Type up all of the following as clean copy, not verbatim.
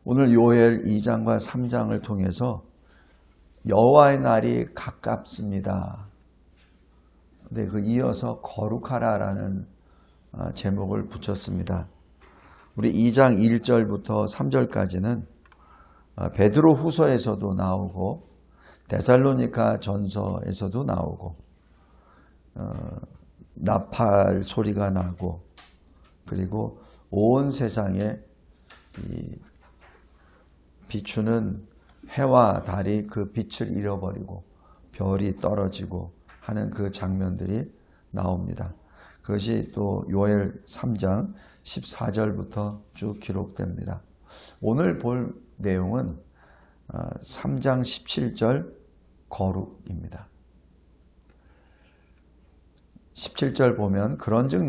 오늘 요엘 2장과 3장을 통해서 여호와의 날이 가깝습니다. 근데 그 이어서 거룩하라라는 제목을 붙였습니다. 우리 2장 1절부터 3절까지는 베드로 후서에서도 나오고 데살로니가 전서에서도 나오고 나팔 소리가 나고 그리고 온 세상에 비추는 해와 달이 그 빛을 잃어버리고 별이 떨어지고 하는 그 장면들이 나옵니다. 그것이 또 요엘 3장 14절부터 쭉 기록됩니다. 오늘 볼 내용은 3장 17절 거룩입니다. 17절 보면 그런즉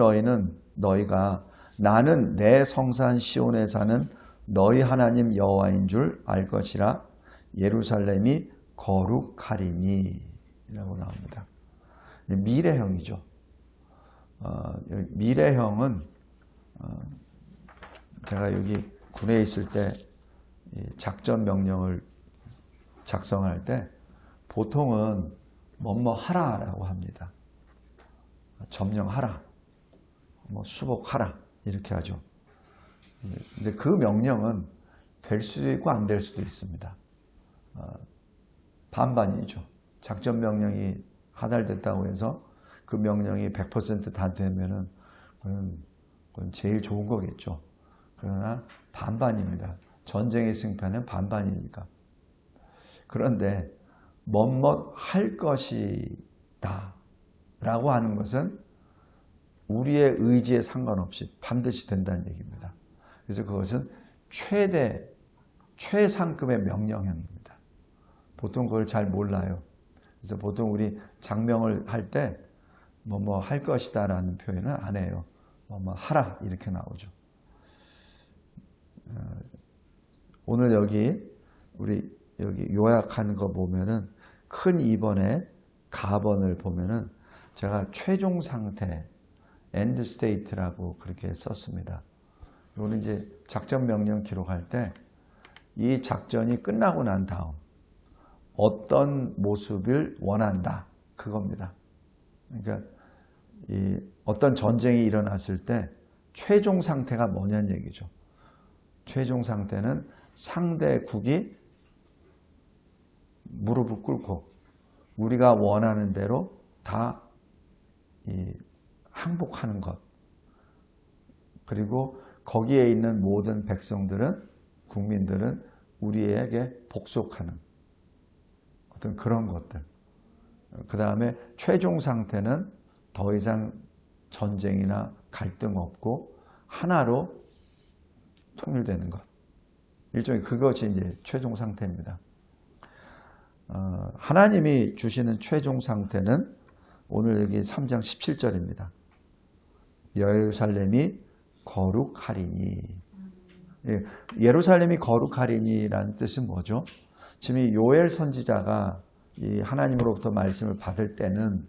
너희가 나는 내 성산 시온에 사는 너희 하나님 여호와인 줄 알 것이라 예루살렘이 거룩하리니 라고 나옵니다. 미래형이죠. 미래형은 제가 여기 군에 있을 때 작전 명령을 작성할 때 보통은 뭐뭐 하라라고 합니다. 점령하라, 수복하라 이렇게 하죠. 근데 그 명령은 될 수도 있고 안 될 수도 있습니다. 반반이죠. 작전 명령이 하달됐다고 해서 그 명령이 100% 다 되면은 그건 제일 좋은 거겠죠. 그러나 반반입니다. 전쟁의 승패는 반반이니까. 그런데 뭐뭐 할 것이다 라고 하는 것은 우리의 의지에 상관없이 반드시 된다는 얘기입니다. 그래서 그것은 최상급의 명령형입니다. 보통 그걸 잘 몰라요. 그래서 보통 우리 장명을 할 때 뭐뭐 할 것이다 라는 표현은 안 해요. 뭐뭐 하라 이렇게 나오죠. 오늘 우리 여기 요약한 거 보면은 큰 2번에 가번을 보면은 제가 최종 상태 end state라고 그렇게 썼습니다. 이거는 이제 작전 명령 기록할 때 이 작전이 끝나고 난 다음 어떤 모습을 원한다 그겁니다. 그러니까 어떤 전쟁이 일어났을 때 최종 상태가 뭐냐는 얘기죠. 최종 상태는 상대국이 무릎을 꿇고 우리가 원하는 대로 다 항복하는 것. 그리고 거기에 있는 모든 백성들은 국민들은 우리에게 복속하는 어떤 그런 것들. 그 다음에 최종 상태는 더 이상 전쟁이나 갈등 없고 하나로 통일되는 것. 일종의 그것이 이제 최종 상태입니다. 하나님이 주시는 최종 상태는 오늘 여기 3장 17절입니다. 예루살렘이 거룩하리니. 예루살렘이 거룩하리니라는 뜻은 뭐죠? 지금 이 요엘 선지자가 이 하나님으로부터 말씀을 받을 때는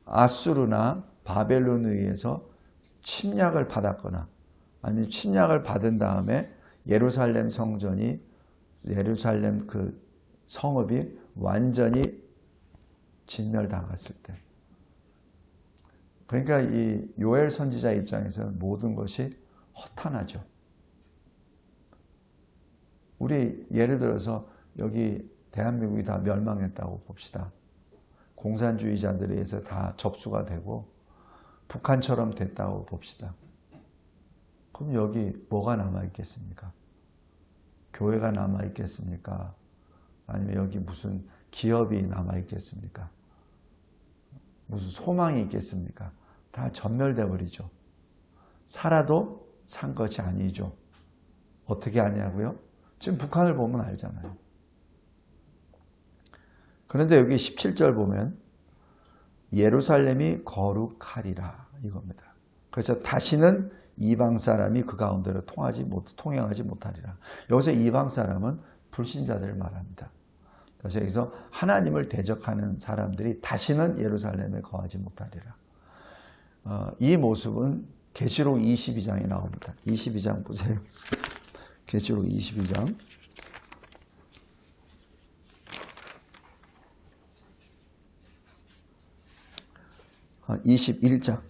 아수르나 바벨론에 의해서 침략을 받았거나 아니면 침략을 받은 다음에 예루살렘 그 성읍이 완전히 진멸당했을 때. 그러니까 이 요엘 선지자 입장에서는 모든 것이 허탄하죠. 우리 예를 들어서 여기 대한민국이 다 멸망했다고 봅시다. 공산주의자들에 의해서 다 접수가 되고 북한처럼 됐다고 봅시다. 그럼 여기 뭐가 남아있겠습니까? 교회가 남아있겠습니까? 아니면 여기 무슨 기업이 남아있겠습니까? 무슨 소망이 있겠습니까? 다 전멸돼 버리죠. 살아도 산 것이 아니죠. 어떻게 아냐고요? 지금 북한을 보면 알잖아요. 그런데 여기 17절 보면 예루살렘이 거룩하리라 이겁니다. 그래서 다시는 이방 사람이 그 가운데로 통행하지 못하리라. 여기서 이방 사람은 불신자들을 말합니다. 그래서 여기서 하나님을 대적하는 사람들이 다시는 예루살렘에 거하지 못하리라. 이 모습은 계시록 22장에 나옵니다. 22장 보세요. 계시록 22장 21장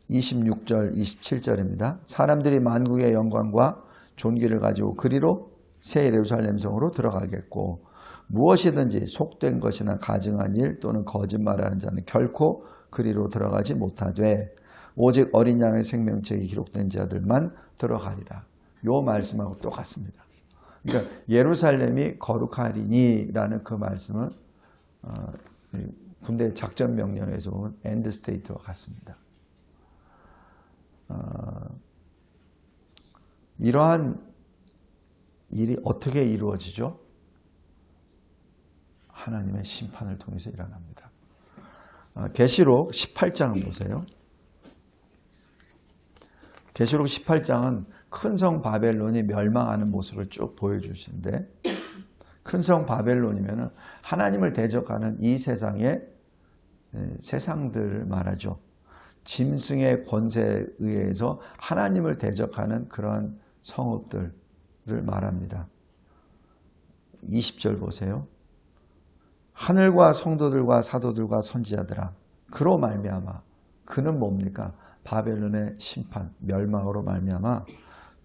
26절 27절입니다. 사람들이 만국의 영광과 존귀를 가지고 그리로 새 예루살렘 성으로 들어가겠고 무엇이든지 속된 것이나 가증한 일 또는 거짓말하는 자는 결코 그리로 들어가지 못하되 오직 어린 양의 생명책이 기록된 자들만 들어가리라. 요 말씀하고 똑같습니다. 그러니까 예루살렘이 거룩하리니라는 그 말씀은 군대 작전 명령에서 보면 엔드 스테이트와 같습니다. 이러한 일이 어떻게 이루어지죠? 하나님의 심판을 통해서 일어납니다. 계시록 18장을 보세요. 계시록 18장은 큰 성 바벨론이 멸망하는 모습을 쭉 보여주시는데 큰 성 바벨론이면 하나님을 대적하는 이 세상의 세상들을 말하죠. 짐승의 권세에 의해서 하나님을 대적하는 그런 성읍들을 말합니다. 20절 보세요. 하늘과 성도들과 사도들과 선지자들아 그로 말미암아 그는 뭡니까? 바벨론의 심판, 멸망으로 말미암아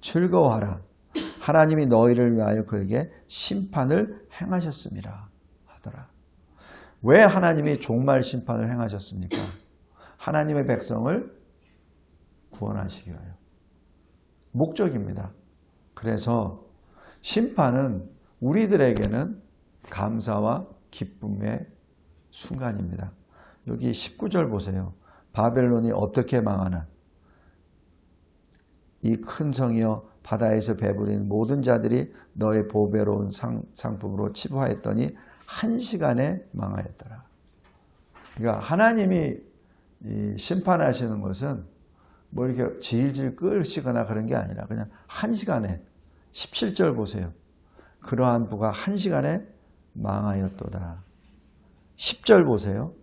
즐거워하라. 하나님이 너희를 위하여 그에게 심판을 행하셨습니다 하더라. 왜 하나님이 종말 심판을 행하셨습니까? 하나님의 백성을 구원하시기 위하여. 목적입니다. 그래서 심판은 우리들에게는 감사와 기쁨의 순간입니다. 여기 19절 보세요. 바벨론이 어떻게 망하나? 이 큰 성이여 바다에서 배부린 모든 자들이 너의 보배로운 상품으로 치부하였더니 한 시간에 망하였더라. 그러니까 하나님이 심판하시는 것은 뭐 이렇게 질질 끄시거나 그런 게 아니라 그냥 한 시간에 17절 보세요. 그러한 부가 한 시간에 망하였도다. 10절 보세요.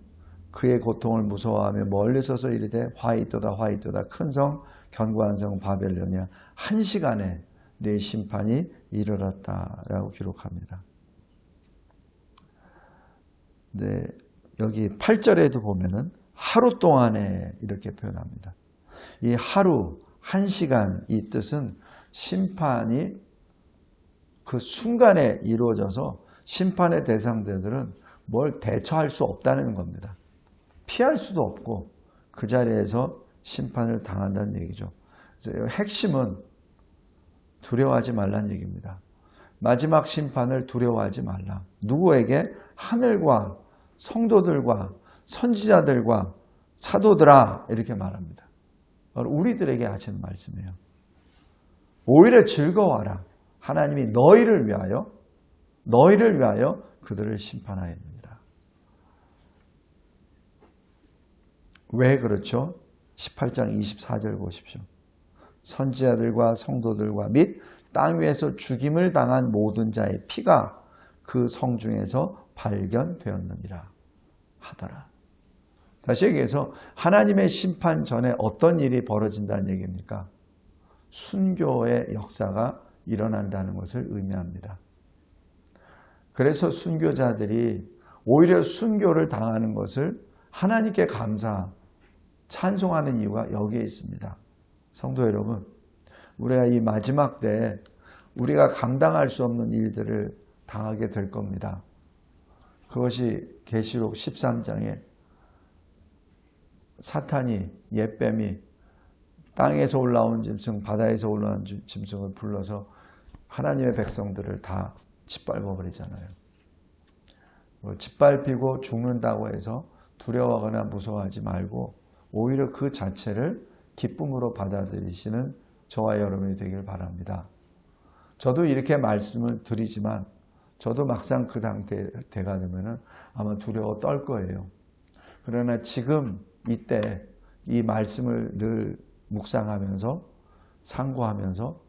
그의 고통을 무서워하며 멀리 서서 이르되 화이토다 화이토다 큰 성 견고한 성 바벨론이야 한 시간에 내 심판이 이르렀다라고 기록합니다. 네, 여기 8절에도 보면은 하루 동안에 이렇게 표현합니다. 이 하루, 한 시간 이 뜻은 심판이 그 순간에 이루어져서 심판의 대상자들은 뭘 대처할 수 없다는 겁니다. 피할 수도 없고 그 자리에서 심판을 당한다는 얘기죠. 그래서 핵심은 두려워하지 말라는 얘기입니다. 마지막 심판을 두려워하지 말라. 누구에게? 하늘과 성도들과 선지자들과 사도들아 이렇게 말합니다. 우리들에게 하시는 말씀이에요. 오히려 즐거워하라. 하나님이 너희를 위하여 그들을 심판하였느니라. 왜 그렇죠? 18장 24절 보십시오. 선지자들과 성도들과 및 땅 위에서 죽임을 당한 모든 자의 피가 그 성 중에서 발견되었느니라 하더라. 다시 얘기해서 하나님의 심판 전에 어떤 일이 벌어진다는 얘기입니까? 순교의 역사가 일어난다는 것을 의미합니다. 그래서 순교자들이 오히려 순교를 당하는 것을 하나님께 찬송하는 이유가 여기에 있습니다. 성도 여러분, 우리가 이 마지막 때에 우리가 감당할 수 없는 일들을 당하게 될 겁니다. 그것이 계시록 13장에 사탄이 옛뱀이 땅에서 올라온 짐승, 바다에서 올라온 짐승을 불러서 하나님의 백성들을 다 짓밟아 버리잖아요. 짓밟히고 죽는다고 해서 두려워하거나 무서워하지 말고 오히려 그 자체를 기쁨으로 받아들이시는 저와 여러분이 되길 바랍니다. 저도 이렇게 말씀을 드리지만 저도 막상 그 상태가 되면 아마 두려워 떨 거예요. 그러나 지금 이때 이 말씀을 늘 묵상하면서 상고하면서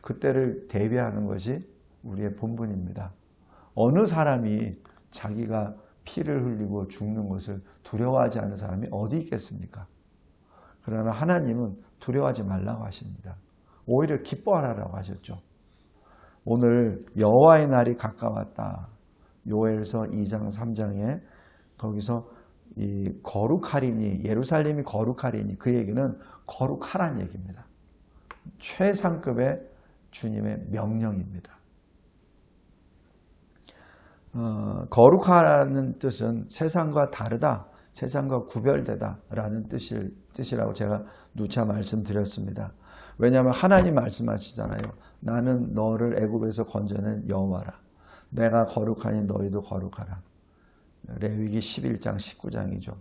그때를 대비하는 것이 우리의 본분입니다. 어느 사람이 자기가 피를 흘리고 죽는 것을 두려워하지 않는 사람이 어디 있겠습니까? 그러나 하나님은 두려워하지 말라고 하십니다. 오히려 기뻐하라고 하셨죠. 오늘 여호와의 날이 가까웠다. 요엘서 2장 3장에 거기서 이 거룩하리니, 예루살렘이 거룩하리니, 그 얘기는 거룩하란 얘기입니다. 최상급의 주님의 명령입니다. 거룩하라는 뜻은 세상과 다르다, 세상과 구별되다 라는 뜻이라고 제가 누차 말씀드렸습니다. 왜냐하면 하나님 말씀하시잖아요. 나는 너를 애굽에서 건져낸 여호와라. 내가 거룩하니 너희도 거룩하라. 레위기 11장 19장이죠.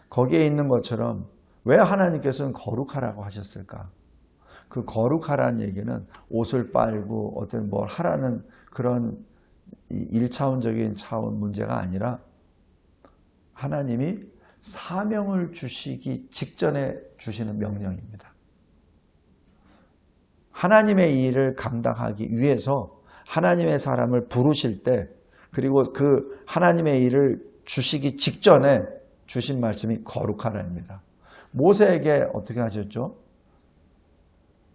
거기에 있는 것처럼 왜 하나님께서는 거룩하라고 하셨을까? 그 거룩하라는 얘기는 옷을 빨고 어떤 뭘 하라는 그런 1차원적인 차원 문제가 아니라 하나님이 사명을 주시기 직전에 주시는 명령입니다. 하나님의 일을 감당하기 위해서 하나님의 사람을 부르실 때, 그리고 그 하나님의 일을 주시기 직전에 주신 말씀이 거룩하라입니다. 모세에게 어떻게 하셨죠?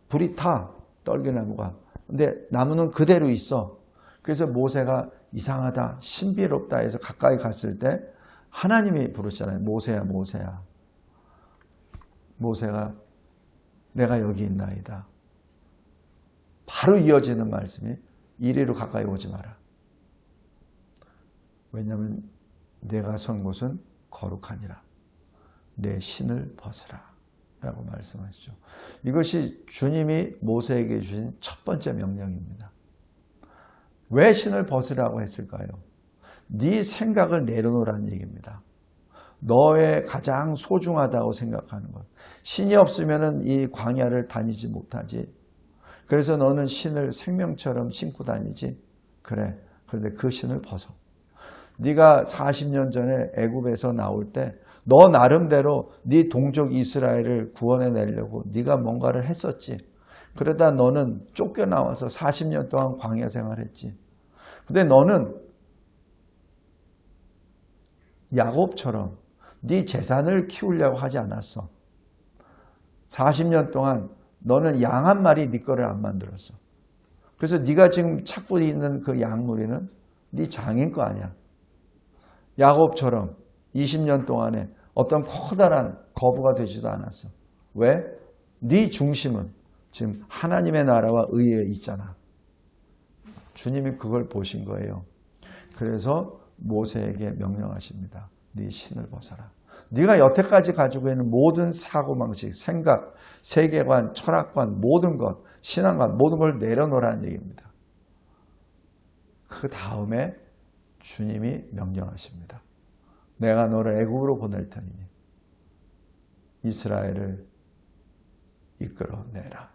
불이 타, 떨기나무가. 근데 나무는 그대로 있어. 그래서 모세가 이상하다, 신비롭다 해서 가까이 갔을 때 하나님이 부르셨잖아요. 모세야, 모세야. 모세가 내가 여기 있나이다. 바로 이어지는 말씀이 이리로 가까이 오지 마라. 왜냐하면 내가 선 곳은 거룩하니라. 내 신을 벗으라 라고 말씀하시죠. 이것이 주님이 모세에게 주신 첫 번째 명령입니다. 왜 신을 벗으라고 했을까요? 네 생각을 내려놓으라는 얘기입니다. 너의 가장 소중하다고 생각하는 것. 신이 없으면 이 광야를 다니지 못하지. 그래서 너는 신을 생명처럼 신고 다니지. 그래. 그런데 그 신을 벗어. 네가 40년 전에 애굽에서 나올 때 너 나름대로 네 동족 이스라엘을 구원해 내려고 네가 뭔가를 했었지. 그러다 너는 쫓겨나와서 40년 동안 광야 생활했지. 근데 너는 야곱처럼 네 재산을 키우려고 하지 않았어. 40년 동안 너는 양 한 마리 네 거를 안 만들었어. 그래서 네가 지금 찾고 있는 그 양무리는 네 장인 거 아니야. 야곱처럼 20년 동안에 어떤 커다란 거부가 되지도 않았어. 왜? 네 중심은 지금 하나님의 나라와 의에 있잖아. 주님이 그걸 보신 거예요. 그래서 모세에게 명령하십니다. 네 신을 벗어라. 네가 여태까지 가지고 있는 모든 사고방식, 생각, 세계관, 철학관, 모든 것, 신앙관, 모든 걸 내려놓으라는 얘기입니다. 그 다음에 주님이 명령하십니다. 내가 너를 애국으로 보낼 테니 이스라엘을 이끌어내라.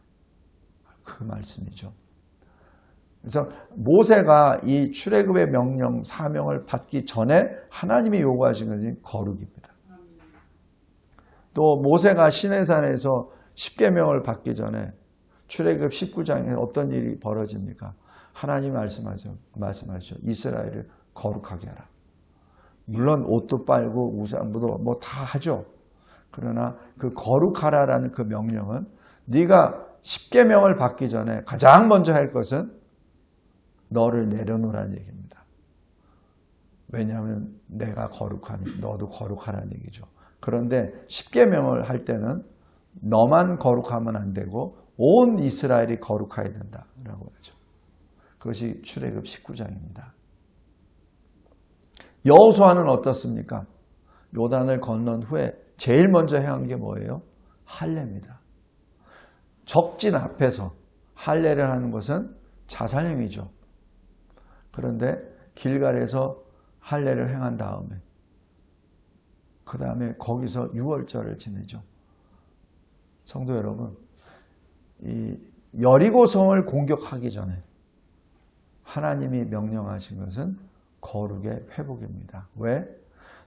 그 말씀이죠. 그래서 모세가 이 출애굽의 명령, 사명을 받기 전에 하나님이 요구하신 것은 거룩입니다. 또 모세가 시내산에서 십계명을 받기 전에 출애굽 19장에 어떤 일이 벌어집니까? 하나님 말씀하죠. 이스라엘을 거룩하게 하라. 물론 옷도 빨고 우상부도 뭐 다 하죠. 그러나 그 거룩하라라는 그 명령은 네가 십계명을 받기 전에 가장 먼저 할 것은 너를 내려놓으라는 얘기입니다. 왜냐하면 내가 거룩하니 너도 거룩하라는 얘기죠. 그런데 십계명을 할 때는 너만 거룩하면 안 되고 온 이스라엘이 거룩해야 된다라고 하죠. 그것이 출애굽 19장입니다. 여호수아는 어떻습니까? 요단을 건넌 후에 제일 먼저 행한 게 뭐예요? 할례입니다. 적진 앞에서 할례를 하는 것은 자살행위죠. 그런데 길갈에서 할례를 행한 다음에 그 다음에 거기서 유월절을 지내죠. 성도 여러분, 이 여리고성을 공격하기 전에 하나님이 명령하신 것은 거룩의 회복입니다. 왜?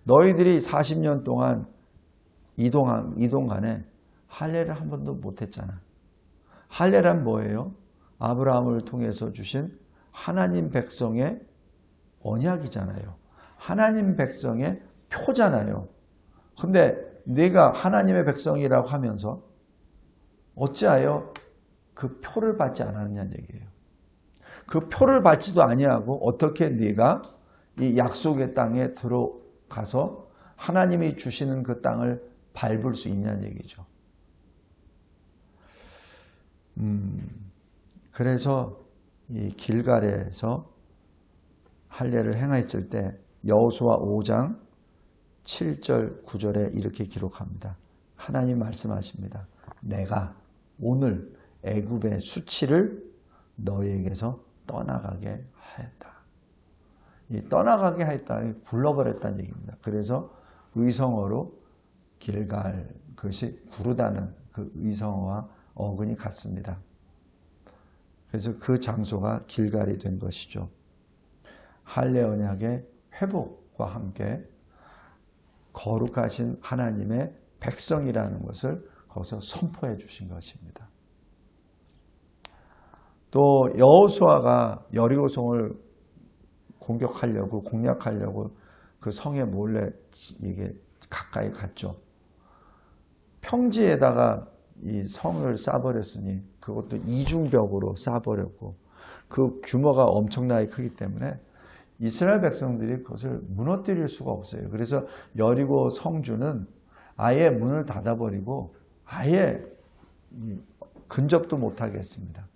너희들이 40년 동안 이동간에 할례를 한 번도 못했잖아. 할례란 뭐예요? 아브라함을 통해서 주신 하나님 백성의 언약이잖아요. 하나님 백성의 표잖아요. 근데 네가 하나님의 백성이라고 하면서 어찌하여 그 표를 받지 않았느냐는 얘기예요. 그 표를 받지도 아니하고 어떻게 네가 이 약속의 땅에 들어가서 하나님이 주시는 그 땅을 밟을 수 있냐는 얘기죠. 그래서 이 길갈에서 할례를 행했을 때 여호수아 5장 7절 9절에 이렇게 기록합니다. 하나님 말씀하십니다. 내가 오늘 애굽의 수치를 너희에게서 떠나가게 하였다. 이 떠나가게 하였다. 굴러버렸다는 얘기입니다. 그래서 의성어로 길갈, 그것이 구르다는 그 의성어와 어근이 같습니다. 그래서 그 장소가 길갈이 된 것이죠. 할례 언약의 회복과 함께 거룩하신 하나님의 백성이라는 것을 거기서 선포해 주신 것입니다. 또 여호수아가 여리고성을 공략하려고 그 성에 몰래 이게 가까이 갔죠. 평지에다가 이 성을 쌓아버렸으니 그것도 이중벽으로 쌓아버렸고 그 규모가 엄청나게 크기 때문에 이스라엘 백성들이 그것을 무너뜨릴 수가 없어요. 그래서 여리고 성주는 아예 문을 닫아버리고 아예 근접도 못하게 했습니다.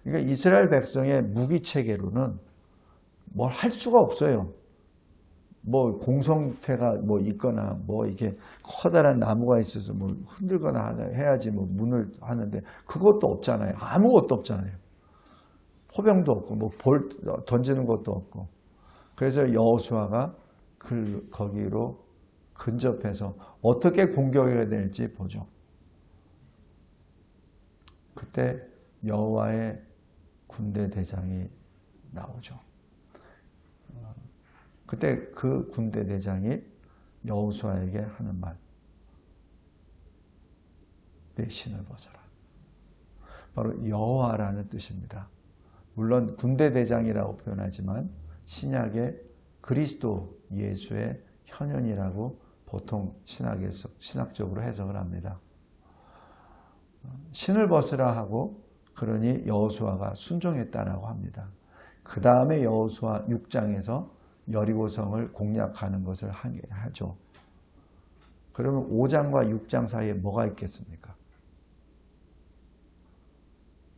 그러니까 이스라엘 백성의 무기 체계로는 뭘 할 수가 없어요. 뭐 공성태가 뭐 있거나 뭐 이렇게 커다란 나무가 있어서 뭐 흔들거나 해야지 뭐 문을 하는데 그것도 없잖아요. 아무것도 없잖아요. 포병도 없고 뭐 볼 던지는 것도 없고. 그래서 여호수아가 거기로 근접해서 어떻게 공격해야 될지 보죠. 그때 여호와의 군대 대장이 나오죠. 그때 그 군대 대장이 여호수아에게 하는 말, 내 신을 벗어라. 바로 여호와라는 뜻입니다. 물론 군대 대장이라고 표현하지만 신약의 그리스도 예수의 현현이라고 보통 신학적으로 해석을 합니다. 신을 벗으라 하고 그러니 여호수아가 순종했다라고 합니다. 그 다음에 여호수아 6장에서 여리고성을 공략하는 것을 하죠. 그러면 5장과 6장 사이에 뭐가 있겠습니까?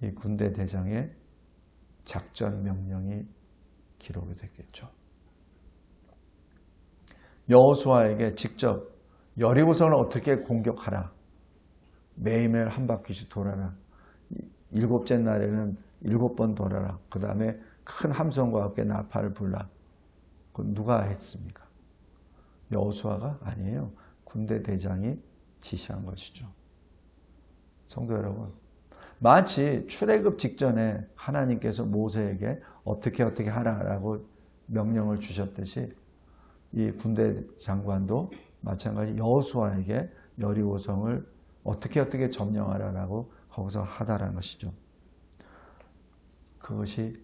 이 군대 대장의 작전 명령이 기록이 됐겠죠. 여호수아에게 직접 여리고성을 어떻게 공격하라. 매일매일 한 바퀴씩 돌아라. 7째 날에는 7번 돌아라. 그 다음에 큰 함성과 함께 나팔을 불라. 그건 누가 했습니까? 여호수아가 아니에요. 군대 대장이 지시한 것이죠. 성도 여러분, 마치 출애굽 직전에 하나님께서 모세에게 어떻게 하라라고 명령을 주셨듯이 이 군대 장관도 마찬가지 여호수아에게 여리고성을 어떻게 점령하라라고 거기서 하다라는 것이죠. 그것이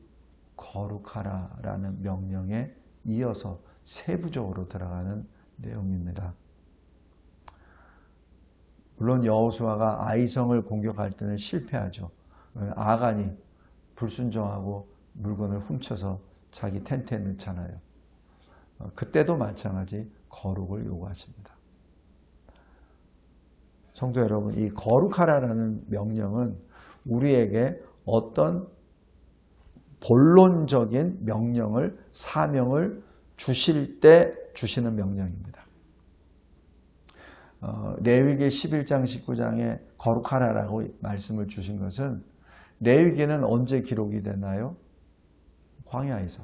거룩하라라는 명령에 이어서 세부적으로 들어가는 내용입니다. 물론 여호수아가 아이성을 공격할 때는 실패하죠. 아간이 불순종하고 물건을 훔쳐서 자기 텐트에 넣잖아요. 그때도 마찬가지 거룩을 요구하십니다. 성도 여러분, 이 거룩하라는 명령은 우리에게 어떤 본론적인 명령을, 사명을 주실 때 주시는 명령입니다. 레위기 11장 19장에 거룩하라라고 말씀을 주신 것은 레위기는 언제 기록이 되나요? 광야에서.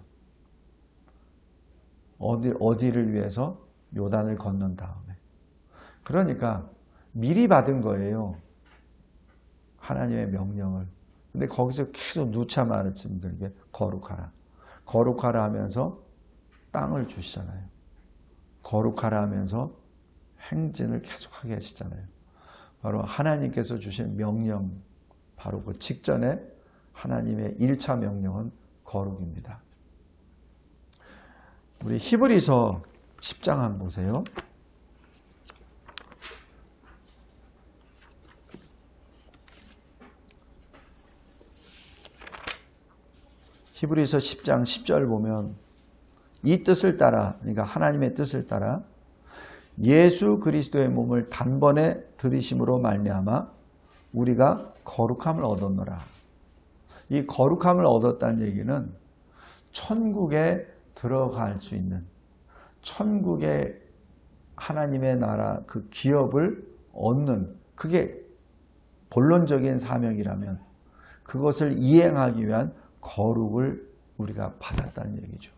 어디를 위해서? 요단을 건넌 다음에. 그러니까 미리 받은 거예요. 하나님의 명령을. 근데 거기서 계속 누차 말했습니다. 이게 거룩하라. 거룩하라 하면서 땅을 주시잖아요. 거룩하라 하면서 행진을 계속하게 하시잖아요. 바로 하나님께서 주신 명령, 바로 그 직전에 하나님의 1차 명령은 거룩입니다. 우리 히브리서 10장 한번 보세요. 히브리서 10장 10절 보면 이 뜻을 따라, 그러니까 하나님의 뜻을 따라 예수 그리스도의 몸을 단번에 들이심으로 말미암아 우리가 거룩함을 얻었노라. 이 거룩함을 얻었다는 얘기는 천국에 들어갈 수 있는, 천국의 하나님의 나라 그 기업을 얻는, 그게 본론적인 사명이라면 그것을 이행하기 위한 거룩을 우리가 받았다는 얘기죠.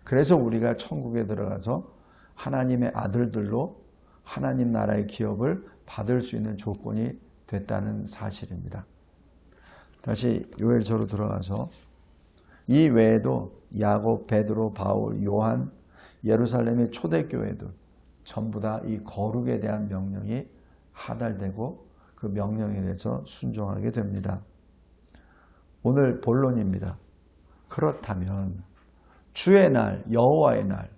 그래서 우리가 천국에 들어가서 하나님의 아들들로 하나님 나라의 기업을 받을 수 있는 조건이 됐다는 사실입니다. 다시 요엘서로 들어가서 이 외에도 야곱, 베드로, 바울, 요한, 예루살렘의 초대교회들 전부 다 이 거룩에 대한 명령이 하달되고 그 명령에 대해서 순종하게 됩니다. 오늘 본론입니다. 그렇다면 주의 날, 여호와의 날,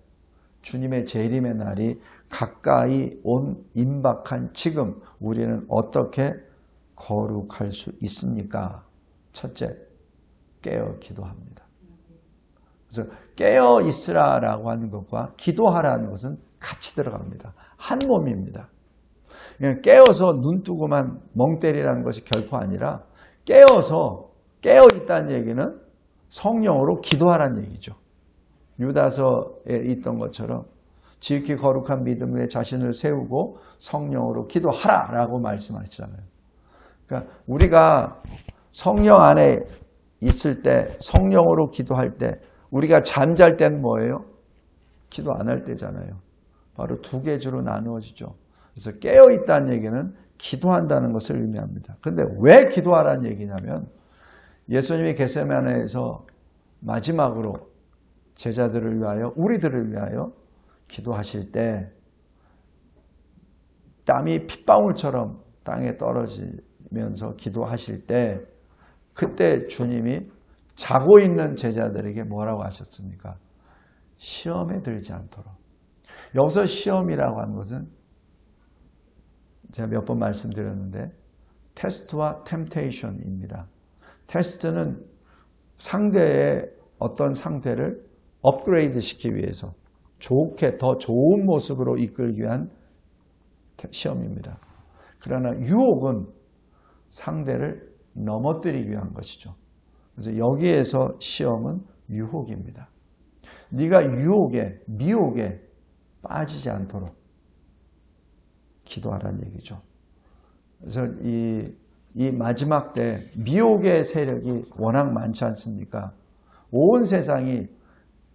주님의 재림의 날이 가까이 온 임박한 지금 우리는 어떻게 거룩할 수 있습니까? 첫째, 깨어 기도합니다. 그래서 깨어 있으라라고 하는 것과 기도하라는 것은 같이 들어갑니다. 한 몸입니다. 그냥 깨어서 눈 뜨고만 멍 때리라는 것이 결코 아니라 깨어서 깨어 있다는 얘기는 성령으로 기도하라는 얘기죠. 유다서에 있던 것처럼 지극히 거룩한 믿음 위에 자신을 세우고 성령으로 기도하라라고 말씀하시잖아요. 그러니까 우리가 성령 안에 있을 때, 성령으로 기도할 때, 우리가 잠잘 때는 뭐예요? 기도 안 할 때잖아요. 바로 두 계주로 나누어지죠. 그래서 깨어있다는 얘기는 기도한다는 것을 의미합니다. 그런데 왜 기도하라는 얘기냐면 예수님이 겟세마네에서 마지막으로 제자들을 위하여, 우리들을 위하여 기도하실 때 땀이 핏방울처럼 땅에 떨어지면서 기도하실 때 그때 주님이 자고 있는 제자들에게 뭐라고 하셨습니까? 시험에 들지 않도록. 여기서 시험이라고 하는 것은 제가 몇 번 말씀드렸는데 테스트와 템테이션입니다. 테스트는 상대의 어떤 상태를 업그레이드 시키기 위해서 좋게 더 좋은 모습으로 이끌기 위한 시험입니다. 그러나 유혹은 상대를 넘어뜨리기 위한 것이죠. 그래서 여기에서 시험은 유혹입니다. 네가 유혹에, 미혹에 빠지지 않도록 기도하라는 얘기죠. 그래서 이 마지막 때 미혹의 세력이 워낙 많지 않습니까? 온 세상이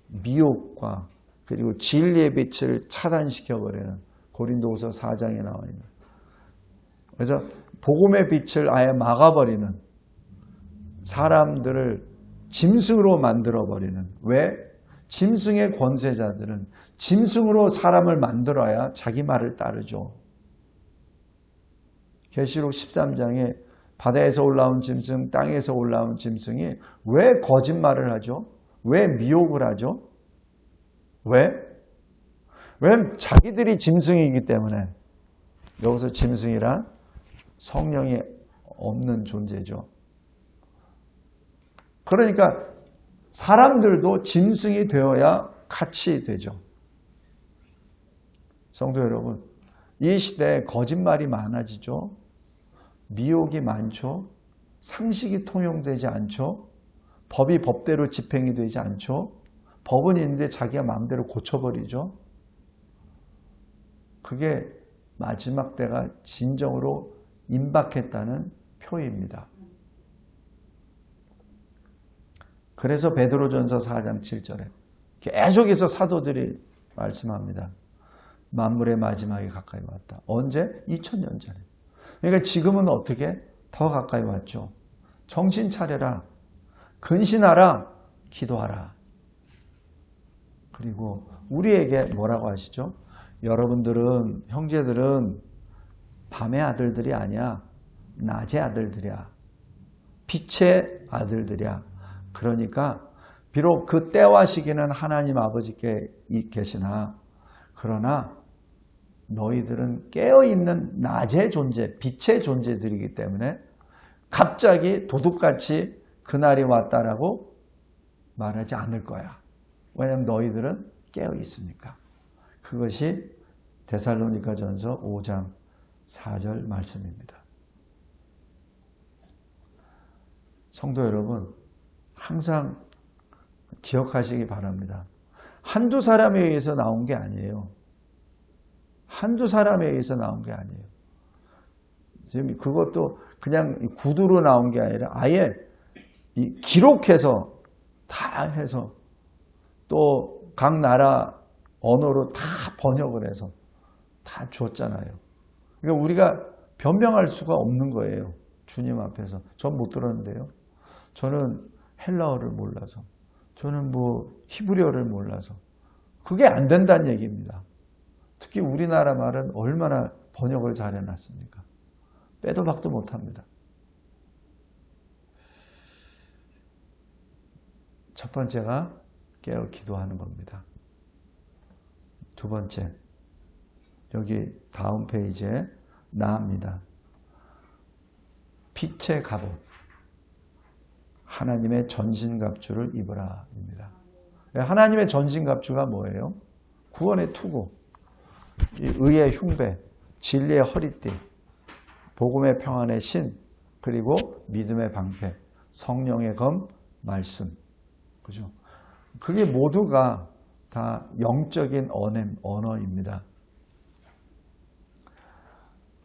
미혹과 그리고 진리의 빛을 차단시켜버리는 고린도후서 4장에 나와 있는, 그래서 복음의 빛을 아예 막아버리는, 사람들을 짐승으로 만들어버리는, 왜? 짐승의 권세자들은 짐승으로 사람을 만들어야 자기 말을 따르죠. 계시록 13장에 바다에서 올라온 짐승, 땅에서 올라온 짐승이 왜 거짓말을 하죠? 왜 미혹을 하죠? 왜? 왜? 자기들이 짐승이기 때문에. 여기서 짐승이란 성령이 없는 존재죠. 그러니까 사람들도 짐승이 되어야 같이 되죠. 성도 여러분, 이 시대에 거짓말이 많아지죠. 미혹이 많죠. 상식이 통용되지 않죠. 법이 법대로 집행이 되지 않죠. 법은 있는데 자기가 마음대로 고쳐버리죠. 그게 마지막 때가 진정으로 임박했다는 표입니다. 그래서 베드로전서 4장 7절에 계속해서 사도들이 말씀합니다. 만물의 마지막이 가까이 왔다. 언제? 2000년 전에. 그러니까 지금은 어떻게? 더 가까이 왔죠. 정신 차려라. 근신하라. 기도하라. 그리고 우리에게 뭐라고 하시죠? 여러분들은, 형제들은 밤의 아들들이 아니야. 낮의 아들들이야. 빛의 아들들이야. 그러니까 비록 그 때와 시기는 하나님 아버지께 계시나, 그러나 너희들은 깨어있는 낮의 존재, 빛의 존재들이기 때문에 갑자기 도둑같이 그날이 왔다라고 말하지 않을 거야. 왜냐하면 너희들은 깨어 있으니까. 그것이 데살로니가전서 5장 4절 말씀입니다. 성도 여러분, 항상 기억하시기 바랍니다. 한두 사람에 의해서 나온 게 아니에요. 한두 사람에 의해서 나온 게 아니에요. 지금 그것도 그냥 구두로 나온 게 아니라 아예 기록해서 다 해서 또 각 나라 언어로 다 번역을 해서 다 줬잖아요. 그러니까 우리가 변명할 수가 없는 거예요. 주님 앞에서. 전 못 들었는데요. 저는 헬라어를 몰라서. 저는 히브리어를 몰라서. 그게 안 된다는 얘기입니다. 특히 우리나라 말은 얼마나 번역을 잘 해놨습니까? 빼도 박도 못합니다. 첫 번째가 깨어 기도하는 겁니다. 두 번째, 여기 다음 페이지에 나옵니다. 빛의 갑옷, 하나님의 전신갑주를 입으라 입니다. 하나님의 전신갑주가 뭐예요? 구원의 투구, 의의 흉배, 진리의 허리띠, 복음의 평안의 신, 그리고 믿음의 방패, 성령의 검, 말씀. 그죠? 그게 모두가 다 영적인 언어입니다.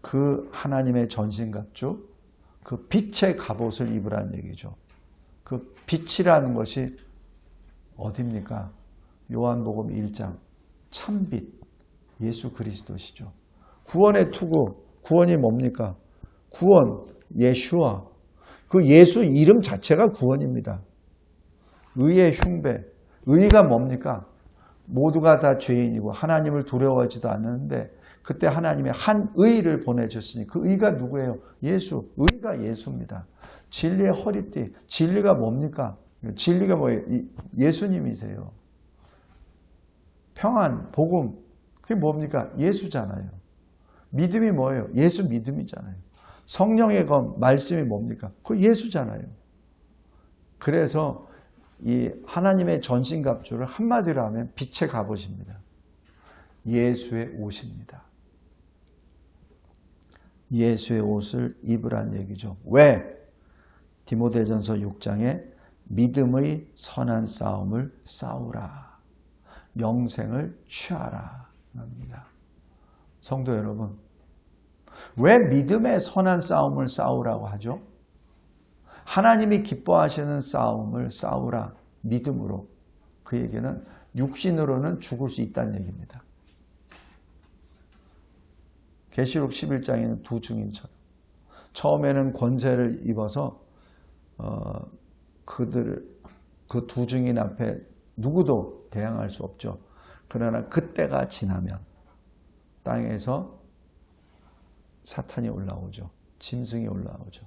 그 하나님의 전신갑주, 그 빛의 갑옷을 입으라는 얘기죠. 그 빛이라는 것이 어디입니까? 요한복음 1장 참빛 예수 그리스도시죠. 구원의 투구, 구원이 뭡니까? 구원, 예수와 그 예수 이름 자체가 구원입니다. 의의 흉배, 의가 뭡니까? 모두가 다 죄인이고 하나님을 두려워하지도 않는데 그때 하나님의 한 의를 보내줬으니 그 의가 누구예요? 예수, 의가 예수입니다. 진리의 허리띠, 진리가 뭡니까? 진리가 뭐예요? 예수님이세요. 평안, 복음, 그게 뭡니까? 예수잖아요. 믿음이 뭐예요? 예수 믿음이잖아요. 성령의 검, 말씀이 뭡니까? 그 예수잖아요. 그래서 이 하나님의 전신갑주를 한마디로 하면 빛의 갑옷입니다. 예수의 옷입니다. 예수의 옷을 입으란 얘기죠. 왜? 디모데전서 6장에 믿음의 선한 싸움을 싸우라. 영생을 취하라. 합니다. 성도 여러분, 왜 믿음의 선한 싸움을 싸우라고 하죠? 하나님이 기뻐하시는 싸움을 싸우라. 믿음으로. 그 얘기는 육신으로는 죽을 수 있다는 얘기입니다. 계시록 11장에는 두 증인처럼 처음에는 권세를 입어서 그 두 증인 앞에 누구도 대항할 수 없죠. 그러나 그때가 지나면 땅에서 사탄이 올라오죠. 짐승이 올라오죠.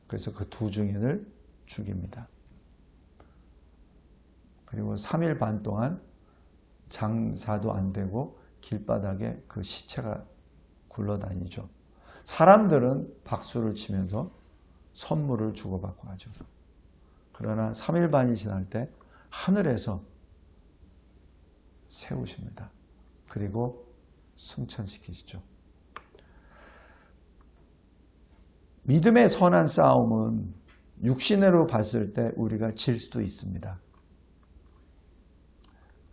그래서 그 두 증인을 죽입니다. 그리고 3일 반 동안 장사도 안 되고 길바닥에 그 시체가 굴러다니죠. 사람들은 박수를 치면서 선물을 주고받고 하죠. 그러나 3일 반이 지날 때 하늘에서 세우십니다. 그리고 승천시키시죠. 믿음의 선한 싸움은 육신으로 봤을 때 우리가 질 수도 있습니다.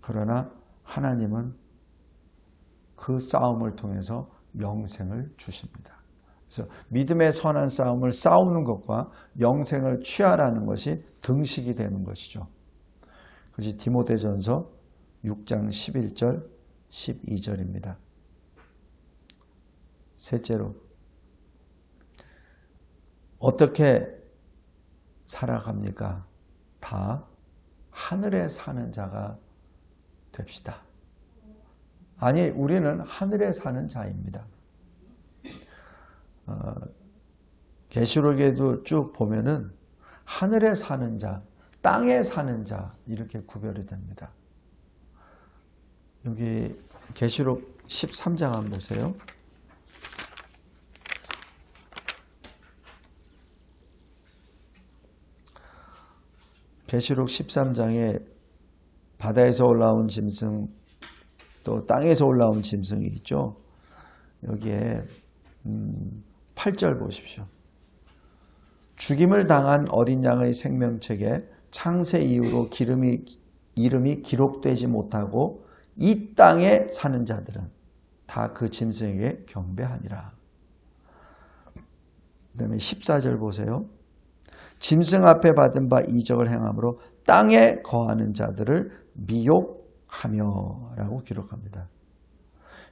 그러나 하나님은 그 싸움을 통해서 영생을 주십니다. 그래서 믿음의 선한 싸움을 싸우는 것과 영생을 취하라는 것이 등식이 되는 것이죠. 그것이 디모데전서 6장 11절 12절입니다. 셋째로 어떻게 살아갑니까? 다 하늘에 사는 자가 됩시다. 아니, 우리는 하늘에 사는 자입니다. 계시록에도 쭉 보면은 하늘에 사는 자, 땅에 사는 자 이렇게 구별이 됩니다. 여기 계시록 13장 한번 보세요. 계시록 13장에 바다에서 올라온 짐승 또 땅에서 올라온 짐승이 있죠. 여기에 8절 보십시오. 죽임을 당한 어린 양의 생명책에 창세 이후로 이름이 기록되지 못하고 이 땅에 사는 자들은 다 그 짐승에게 경배하니라. 그 다음에 14절 보세요. 짐승 앞에 받은 바 이적을 행함으로 땅에 거하는 자들을 미혹하며 라고 기록합니다.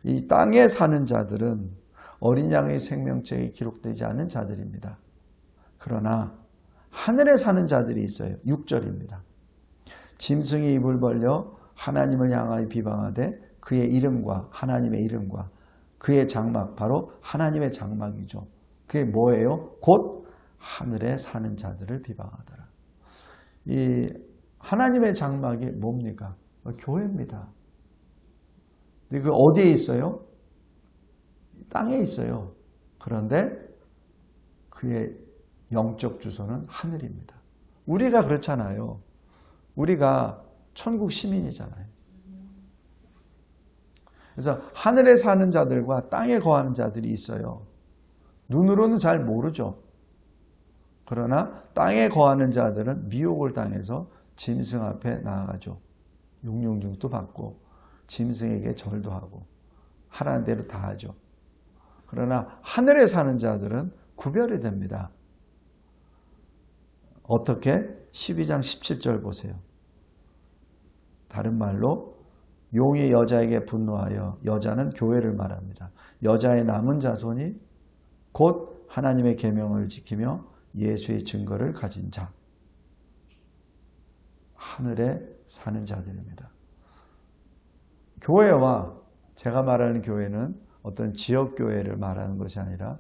이 땅에 사는 자들은 어린 양의 생명책에 기록되지 않은 자들입니다. 그러나 하늘에 사는 자들이 있어요. 6절입니다. 짐승이 입을 벌려 하나님을 향하여 비방하되 그의 이름과 하나님의 이름과 그의 장막, 바로 하나님의 장막이죠. 그게 뭐예요? 곧 하늘에 사는 자들을 비방하더라. 이 하나님의 장막이 뭡니까? 교회입니다. 근데 그 어디에 있어요? 땅에 있어요. 그런데 그의 영적 주소는 하늘입니다. 우리가 그렇잖아요. 우리가 천국 시민이잖아요. 그래서 하늘에 사는 자들과 땅에 거하는 자들이 있어요. 눈으로는 잘 모르죠. 그러나 땅에 거하는 자들은 미혹을 당해서 짐승 앞에 나아가죠. 용용증도 받고 짐승에게 절도 하고 하라는 대로 다 하죠. 그러나 하늘에 사는 자들은 구별이 됩니다. 어떻게? 12장 17절 보세요. 다른 말로 용이 여자에게 분노하여, 여자는 교회를 말합니다. 여자의 남은 자손이 곧 하나님의 계명을 지키며 예수의 증거를 가진 자, 하늘에 사는 자들입니다. 교회와 제가 말하는 교회는 어떤 지역교회를 말하는 것이 아니라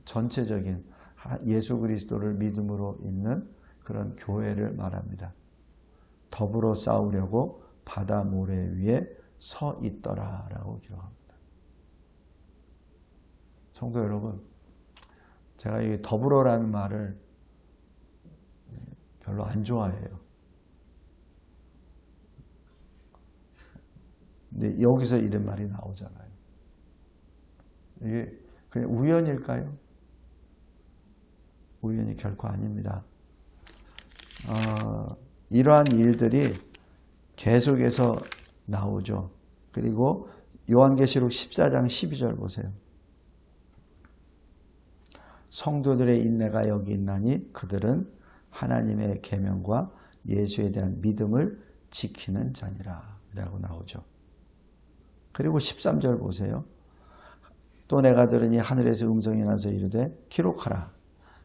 전체적인 예수 그리스도를 믿음으로 있는 그런 교회를 말합니다. 더불어 싸우려고 바다 모래 위에 서 있더라 라고 기록합니다. 성도 여러분, 제가 이 더불어라는 말을 별로 안 좋아해요. 근데 여기서 이런 말이 나오잖아요. 이게 그냥 우연일까요? 우연이 결코 아닙니다. 이러한 일들이 계속해서 나오죠. 그리고 요한계시록 14장 12절 보세요. 성도들의 인내가 여기 있나니 그들은 하나님의 계명과 예수에 대한 믿음을 지키는 자니라 라고 나오죠. 그리고 13절 보세요. 또 내가 들으니 하늘에서 음성이 나서 이르되 기록하라.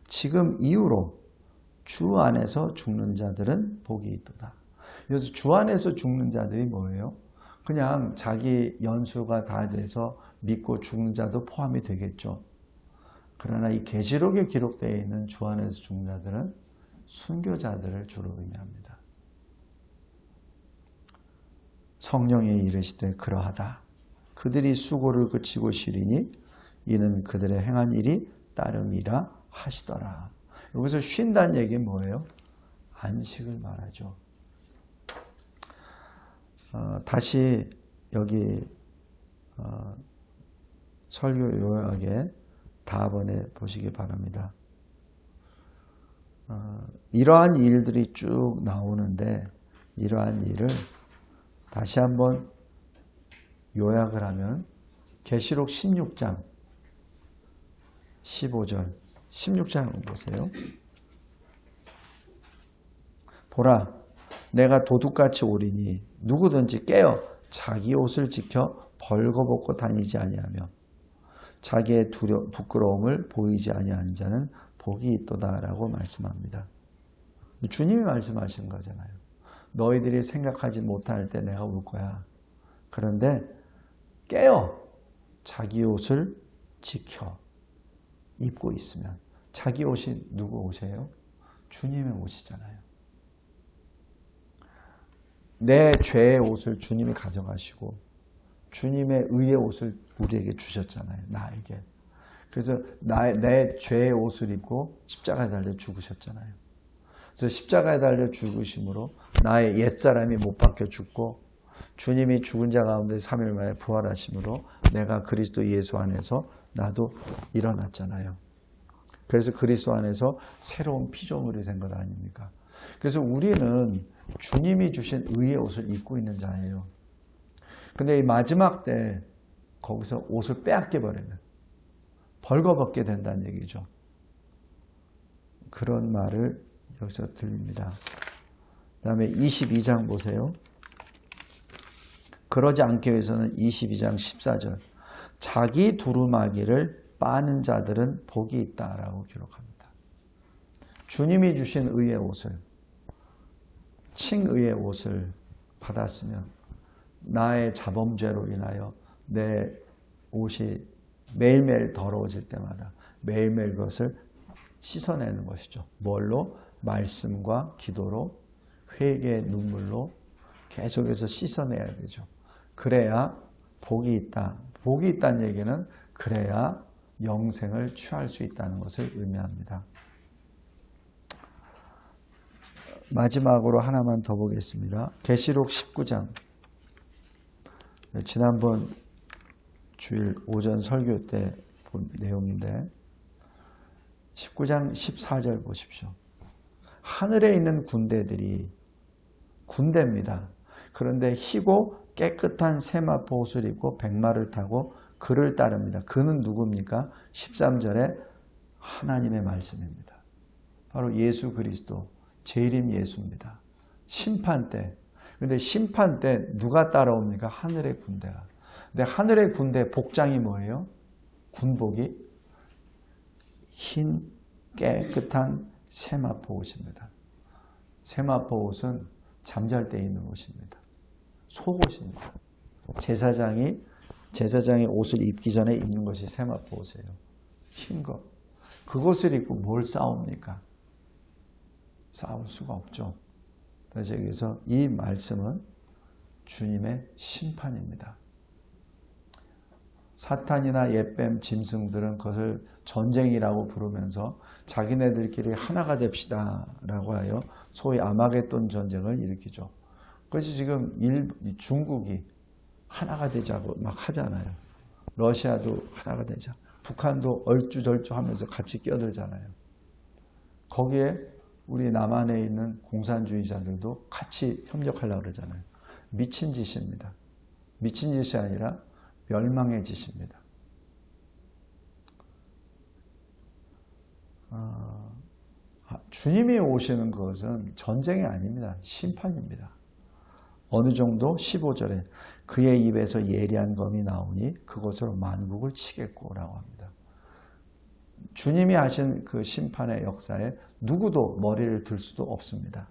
지금 이후로 주 안에서 죽는 자들은 복이 있도다. 그래서 주 안에서 죽는 자들이 뭐예요? 그냥 자기 연수가 다 돼서 믿고 죽는 자도 포함이 되겠죠. 그러나 이 계시록에 기록되어 있는 주 안에서 죽는 자들은 순교자들을 주로 의미합니다. 성령이 이르시되 그러하다. 그들이 수고를 그치고 쉬리니 이는 그들의 행한 일이 따름이라 하시더라. 여기서 쉰다는 얘기는 뭐예요? 안식을 말하죠. 다시 여기 설교 요약에 다번에 보시기 바랍니다. 이러한 일들이 쭉 나오는데 이러한 일을 다시 한번 요약을 하면 계시록 16장 15절 16장 보세요. 보라 내가 도둑같이 오리니 누구든지 깨어 자기 옷을 지켜 벌거벗고 다니지 아니하며 자기의 부끄러움을 보이지 아니하는 자는 복이 있도다라고 말씀합니다. 주님이 말씀하시는 거잖아요. 너희들이 생각하지 못할 때 내가 올 거야. 그런데 깨어 자기 옷을 지켜 입고 있으면, 자기 옷이 누구 옷이에요? 주님의 옷이잖아요. 내 죄의 옷을 주님이 가져가시고 주님의 의의 옷을 우리에게 주셨잖아요. 나에게. 그래서 내 죄의 옷을 입고 십자가에 달려 죽으셨잖아요. 그래서 십자가에 달려 죽으심으로 나의 옛사람이 못 박혀 죽고 주님이 죽은 자 가운데 3일 만에 부활하심으로 내가 그리스도 예수 안에서 나도 일어났잖아요. 그래서 그리스도 안에서 새로운 피조물이 된 것 아닙니까? 그래서 우리는 주님이 주신 의의 옷을 입고 있는 자예요. 근데 이 마지막 때 거기서 옷을 빼앗겨 버리면 벌거벗게 된다는 얘기죠. 그런 말을 여기서 들립니다. 그 다음에 22장 보세요. 그러지 않기 위해서는 22장 14절 자기 두루마기를 빠는 자들은 복이 있다라고 기록합니다. 주님이 주신 의의 옷을 칭의의 옷을 받았으면 나의 자범죄로 인하여 내 옷이 매일매일 더러워질 때마다 매일매일 그것을 씻어내는 것이죠. 뭘로? 말씀과 기도로 회개의 눈물로 계속해서 씻어내야 되죠. 그래야 복이 있다. 복이 있다는 얘기는 그래야 영생을 취할 수 있다는 것을 의미합니다. 마지막으로 하나만 더 보겠습니다. 계시록 19장. 지난번 주일 오전 설교 때 본 내용인데 19장 14절 보십시오. 하늘에 있는 군대들이 군대입니다. 그런데 희고 깨끗한 세마포 옷을 입고 백마를 타고 그를 따릅니다. 그는 누굽니까? 13절에 하나님의 말씀입니다. 바로 예수 그리스도 재림 예수입니다. 심판 때. 근데 심판 때 누가 따라옵니까? 하늘의 군대가. 근데 하늘의 군대 복장이 뭐예요? 군복이 흰 깨끗한 세마포 옷입니다. 세마포 옷은 잠잘 때 입는 옷입니다. 속옷입니다. 제사장이 옷을 입기 전에 입는 것이 세마포 옷이에요. 흰 것. 그것을 입고 뭘 싸웁니까? 싸울 수가 없죠. 그래서 여기서 이 말씀은 주님의 심판입니다. 사탄이나 옛뱀 짐승들은 그것을 전쟁이라고 부르면서 자기네들끼리 하나가 됩시다 라고 하여 소위 아마겟돈 전쟁을 일으키죠. 그것이 지금 중국이 하나가 되자고 막 하잖아요. 러시아도 하나가 되자. 북한도 얼주절주 하면서 같이 끼어들잖아요. 거기에 우리 남한에 있는 공산주의자들도 같이 협력하려고 그러잖아요. 미친 짓입니다. 미친 짓이 아니라 멸망의 짓입니다. 주님이 오시는 것은 전쟁이 아닙니다. 심판입니다. 어느 정도? 15절에 그의 입에서 예리한 검이 나오니 그것으로 만국을 치겠고 라고 합니다. 주님이 하신 그 심판의 역사에 누구도 머리를 들 수도 없습니다.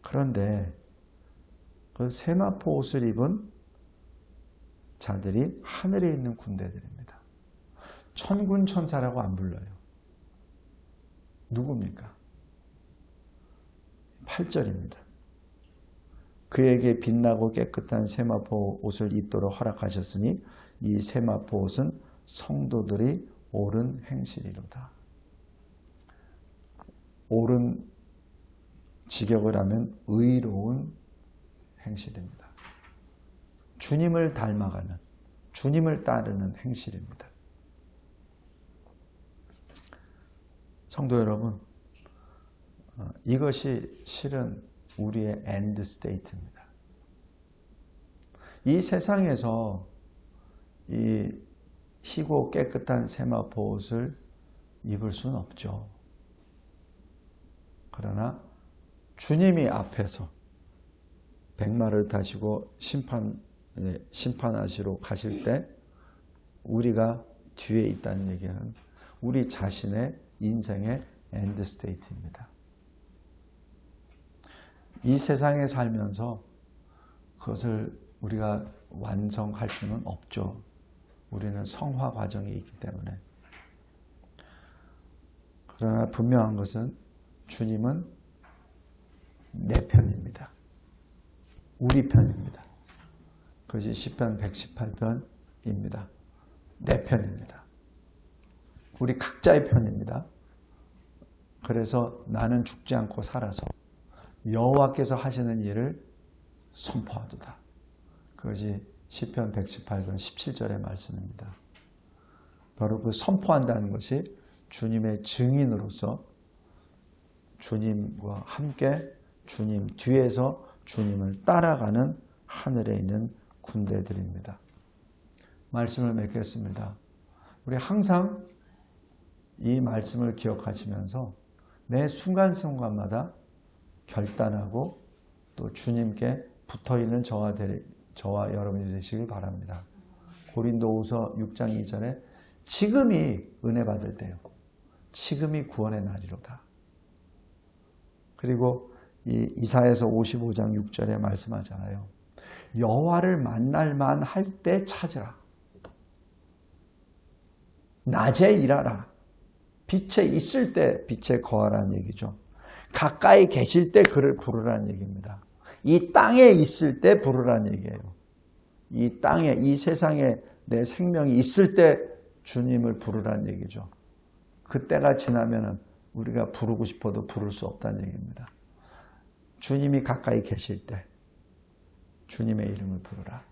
그런데 그 세마포 옷을 입은 자들이 하늘에 있는 군대들입니다. 천군 천사라고 안 불러요. 누굽니까? 8절입니다. 그에게 빛나고 깨끗한 세마포 옷을 입도록 허락하셨으니 이 세마포 옷은 성도들이 옳은 행실이로다. 옳은 직역을 하면 의로운 행실입니다. 주님을 닮아가는, 주님을 따르는 행실입니다. 성도 여러분, 이것이 실은 우리의 엔드 스테이트입니다. 이 세상에서 이 희고 깨끗한 세마포 옷을 입을 수는 없죠. 그러나 주님이 앞에서 백마를 타시고 심판하시러 가실 때 우리가 뒤에 있다는 얘기는 우리 자신의 인생의 엔드 스테이트입니다. 이 세상에 살면서 그것을 우리가 완성할 수는 없죠. 우리는 성화 과정에 있기 때문에. 그러나 분명한 것은 주님은 내 편입니다. 우리 편입니다. 그것이 시편 118편입니다. 내 편입니다. 우리 각자의 편입니다. 그래서 나는 죽지 않고 살아서 여호와께서 하시는 일을 선포하도다. 그것이 시편 118편 17절의 말씀입니다. 바로 그 선포한다는 것이 주님의 증인으로서 주님과 함께 주님 뒤에서 주님을 따라가는 하늘에 있는 군대들입니다. 말씀을 맺겠습니다. 우리 항상 이 말씀을 기억하시면서 매 순간순간마다 결단하고 또 주님께 붙어있는 저와 여러분이 되시길 바랍니다. 고린도후서 6장 2절에 지금이 은혜 받을 때요. 지금이 구원의 날이로다. 그리고 이 이사야서 55장 6절에 말씀하잖아요. 여호와를 만날 만할 때 찾으라. 낮에 일하라. 빛에 있을 때 빛에 거하라는 얘기죠. 가까이 계실 때 그를 부르라는 얘기입니다. 이 땅에 있을 때 부르라는 얘기예요. 이 땅에, 이 세상에 내 생명이 있을 때 주님을 부르라는 얘기죠. 그때가 지나면 우리가 부르고 싶어도 부를 수 없다는 얘기입니다. 주님이 가까이 계실 때 주님의 이름을 부르라.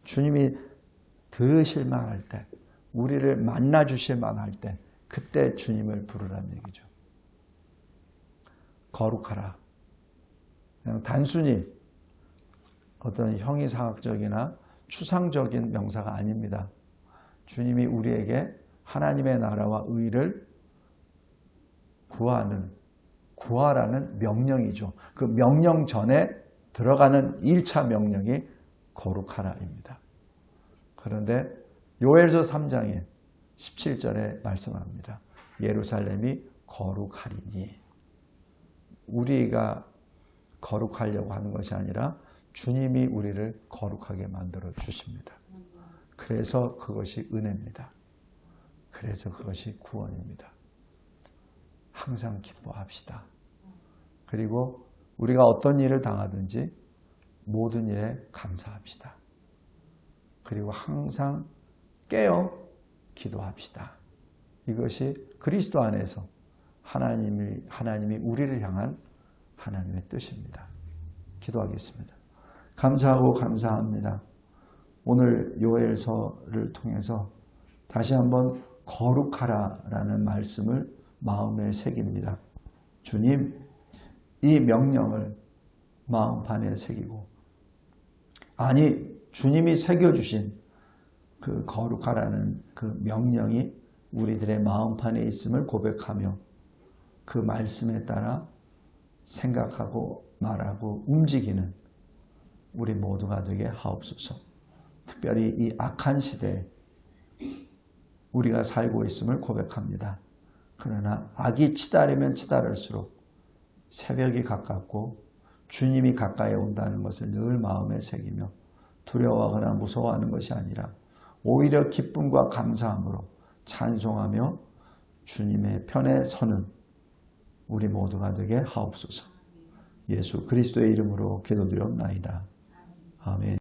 주님이 들으실 만할 때, 우리를 만나 주실 만할 때 그때 주님을 부르라는 얘기죠. 거룩하라. 그냥 단순히 어떤 형이상학적이나 추상적인 명사가 아닙니다. 주님이 우리에게 하나님의 나라와 의를 구하라는 명령이죠. 그 명령 전에 들어가는 1차 명령이 거룩하라입니다. 그런데 요엘서 3장에 17절에 말씀합니다. 예루살렘이 거룩하리니. 우리가 거룩하려고 하는 것이 아니라 주님이 우리를 거룩하게 만들어 주십니다. 그래서 그것이 은혜입니다. 그래서 그것이 구원입니다. 항상 기뻐합시다. 그리고 우리가 어떤 일을 당하든지 모든 일에 감사합시다. 그리고 항상 깨어 기도합시다. 이것이 그리스도 안에서 하나님이 우리를 향한 하나님의 뜻입니다. 기도하겠습니다. 감사하고 감사합니다. 오늘 요엘서를 통해서 다시 한번 거룩하라라는 말씀을 마음에 새깁니다. 주님, 이 명령을 마음판에 새기고, 아니 주님이 새겨주신 그 거룩하라는 그 명령이 우리들의 마음판에 있음을 고백하며 그 말씀에 따라 생각하고 말하고 움직이는 우리 모두가 되게 하옵소서. 특별히 이 악한 시대에 우리가 살고 있음을 고백합니다. 그러나 악이 치달으면 치달을수록 새벽이 가깝고 주님이 가까이 온다는 것을 늘 마음에 새기며 두려워하거나 무서워하는 것이 아니라 오히려 기쁨과 감사함으로 찬송하며 주님의 편에 서는 우리 모두가 되게 하옵소서. 예수 그리스도의 이름으로 기도드렸나이다. 아멘.